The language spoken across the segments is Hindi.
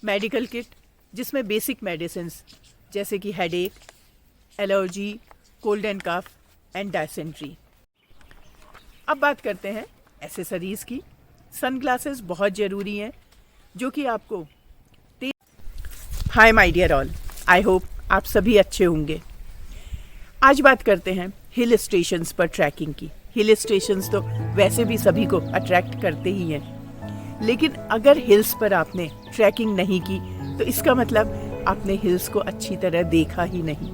मेडिकल किट जिसमें बेसिक मेडिसिन्स जैसे कि headache, allergy, cold and cough and dysentery. अब बात करते हैं एसेसरीज़ की। सनग्लासेस बहुत ज़रूरी हैं जो कि आपको hi my dear all, I hope आप सभी अच्छे होंगे। आज बात करते हैं हिल स्टेशंस पर ट्रैकिंग की। हिल स्टेशंस तो वैसे भी सभी को अट्रैक्ट करते ही हैं, लेकिन अगर हिल्स पर आपने ट्रैकिंग नहीं की तो इसका मतलब आपने हिल्स को अच्छी तरह देखा ही नहीं।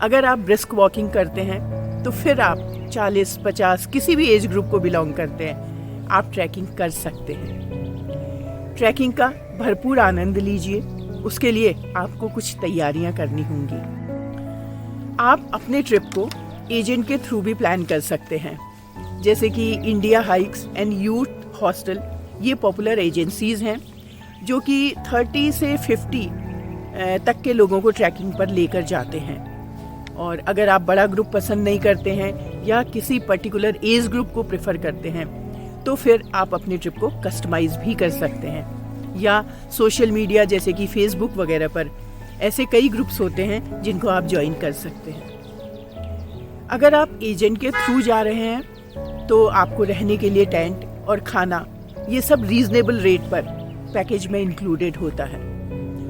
अगर आप ब्रिस्क वॉकिंग करते हैं तो फिर आप 40-50 किसी भी एज ग्रुप को बिलोंग करते हैं, आप ट्रैकिंग कर सकते हैं। ट्रैकिंग का भरपूर आनंद लीजिए, उसके लिए आपको कुछ तैयारियां करनी होंगी। आप अपने ट्रिप को एजेंट के थ्रू भी प्लान कर सकते हैं, जैसे कि India hikes and youth hostel. ये पॉपुलर एजेंसीज हैं जो कि 30 से 50 तक के लोगों को ट्रैकिंग पर लेकर जाते हैं। और अगर आप बड़ा ग्रुप पसंद नहीं करते हैं या किसी पर्टिकुलर एज ग्रुप को प्रेफर करते हैं तो फिर आप अपनी ट्रिप को कस्टमाइज भी कर सकते हैं। या सोशल मीडिया जैसे कि फेसबुक वगैरह पर ऐसे कई ग्रुप्स होते हैं जिनको आप ज्वाइन कर सकते हैं। अगर आप एजेंट के थ्रू जा रहे हैं तो आपको रहने के लिए टेंट और खाना ये सब रीजनेबल रेट पर पैकेज में इंक्लूडेड होता है।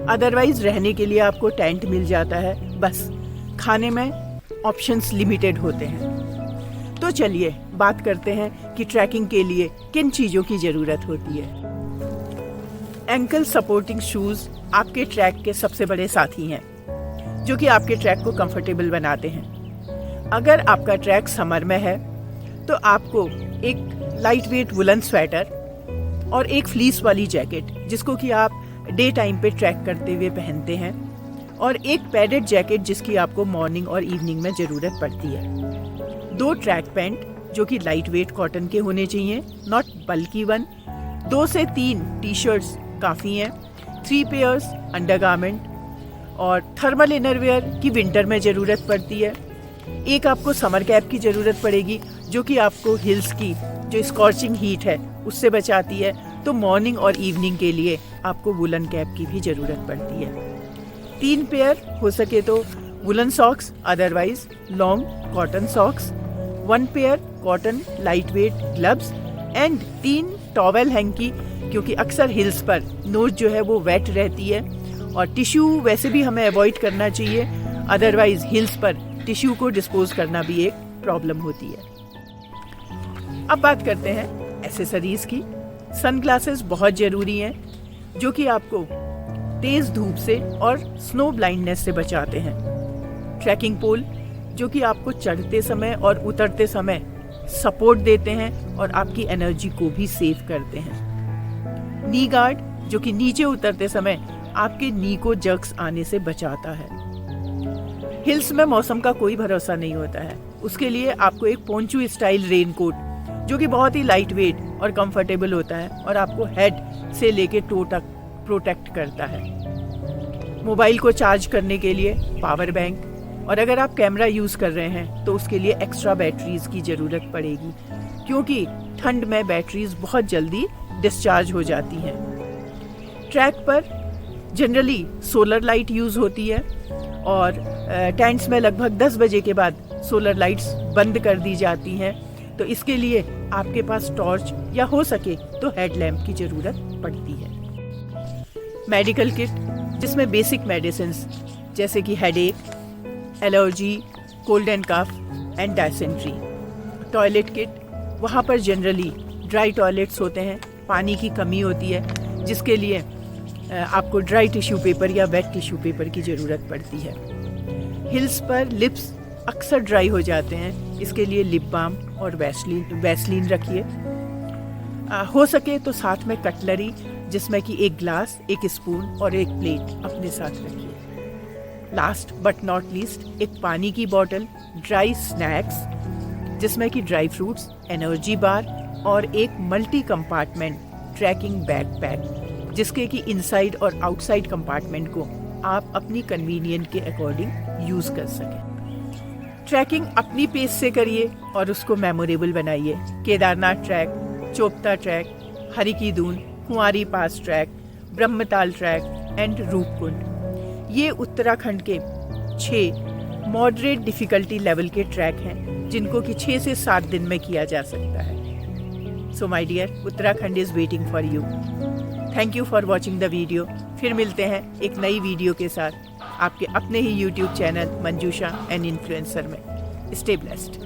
अदरवाइज रहने के लिए आपको टेंट मिल जाता है, बस खाने में ऑप्शंस लिमिटेड होते हैं। तो चलिए बात करते हैं कि ट्रैकिंग के लिए किन चीज़ों की ज़रूरत होती है। एंकल सपोर्टिंग शूज़ आपके ट्रैक के सबसे बड़े साथी हैं, जो कि आपके ट्रैक को कंफर्टेबल बनाते हैं। अगर आपका ट्रैक समर में है तो आपको एक लाइट वेट वुलन स्वेटर और एक फ्लीस वाली जैकेट, जिसको कि आप डे टाइम पे ट्रैक करते हुए पहनते हैं, और एक पैडेड जैकेट जिसकी आपको मॉर्निंग और इवनिंग में ज़रूरत पड़ती है। 2 ट्रैक पैंट जो कि लाइट वेट कॉटन के होने चाहिए, नॉट बल्कि वन। 2 से 3 टी शर्ट्स काफ़ी हैं। 3 पेयर्स अंडरगारमेंट और थर्मल इनरवेयर की विंटर में ज़रूरत पड़ती है। एक आपको समर कैप की ज़रूरत पड़ेगी जो कि आपको हिल्स की जो स्कॉर्चिंग हीट है उससे बचाती है। तो मॉर्निंग और इवनिंग के लिए आपको वुलन कैप की भी ज़रूरत पड़ती है। 3 पेयर हो सके तो woollen socks, otherwise long cotton socks. 1 pair cotton light weight gloves and 3 towel hanky, क्योंकि अक्सर हिल्स पर नोज जो है वो वेट रहती है और टिश्यू वैसे भी हमें अवॉइड करना चाहिए, अदरवाइज हिल्स पर टिश्यू को डिस्पोज करना भी एक प्रॉब्लम होती है। अब बात करते हैं एसेसरीज की। सनग्लासेस बहुत ज़रूरी हैं जो कि आपको तेज़ धूप से और स्नो ब्लाइंडनेस से बचाते हैं। ट्रैकिंग पोल जो कि आपको चढ़ते समय और उतरते समय सपोर्ट देते हैं और आपकी एनर्जी को भी सेव करते हैं। नी गार्ड जो कि नीचे उतरते समय आपके नी को जर्क्स आने से बचाता है। हिल्स में मौसम का कोई भरोसा नहीं होता है, उसके लिए आपको एक पोंचू स्टाइल रेनकोट जो कि बहुत ही लाइट वेट और कंफर्टेबल होता है और आपको हेड से लेके टो तक प्रोटेक्ट करता है। मोबाइल को चार्ज करने के लिए पावर बैंक, और अगर आप कैमरा यूज़ कर रहे हैं तो उसके लिए एक्स्ट्रा बैटरीज की ज़रूरत पड़ेगी, क्योंकि ठंड में बैटरीज बहुत जल्दी डिस्चार्ज हो जाती हैं। ट्रैक पर जनरली सोलर लाइट यूज़ होती है और टेंट्स में लगभग 10 बजे के बाद सोलर लाइट्स बंद कर दी जाती हैं। तो इसके लिए आपके पास टॉर्च या हो सके तो हेडलैम्प की ज़रूरत पड़ती है। मेडिकल किट जिसमें बेसिक मेडिसिन्स जैसे कि headache, allergy, cold and cough and dysentery. Toilet kit, वहाँ पर जनरली ड्राई टॉयलेट्स होते हैं, पानी की कमी होती है, जिसके लिए आपको ड्राई टिश्यू पेपर या वेट टिश्यू पेपर की ज़रूरत पड़ती है। हिल्स पर लिप्स अक्सर ड्राई हो जाते हैं, इसके लिए लिप बाम और वैसलीन रखिए। हो सके तो साथ में कटलरी जिसमें कि एक ग्लास, एक स्पून और एक प्लेट अपने साथ रखिए। लास्ट बट नॉट लीस्ट, एक पानी की बोतल, ड्राई स्नैक्स जिसमें कि ड्राई फ्रूट्स, एनर्जी बार और एक मल्टी कंपार्टमेंट ट्रैकिंग बैकपैक, जिसके कि इनसाइड और आउटसाइड कंपार्टमेंट को आप अपनी कन्वीनियंट के अकॉर्डिंग यूज़ कर सकें। ट्रैकिंग अपनी पेस से करिए और उसको मेमोरेबल बनाइए। Kedarnath trek, Chopta trek, Har Ki Dun, Kuari pass trek, Brahmatal trek and Roopkund. ये उत्तराखंड के 6 मॉडरेट डिफ़िकल्टी लेवल के ट्रैक हैं जिनको कि 6 से 7 दिन में किया जा सकता है। So my dear, Uttarakhand is waiting for you. Thank you for watching the video. फिर मिलते हैं एक नई वीडियो के साथ आपके अपने ही YouTube channel Manjusha and influencer में। Stay blessed.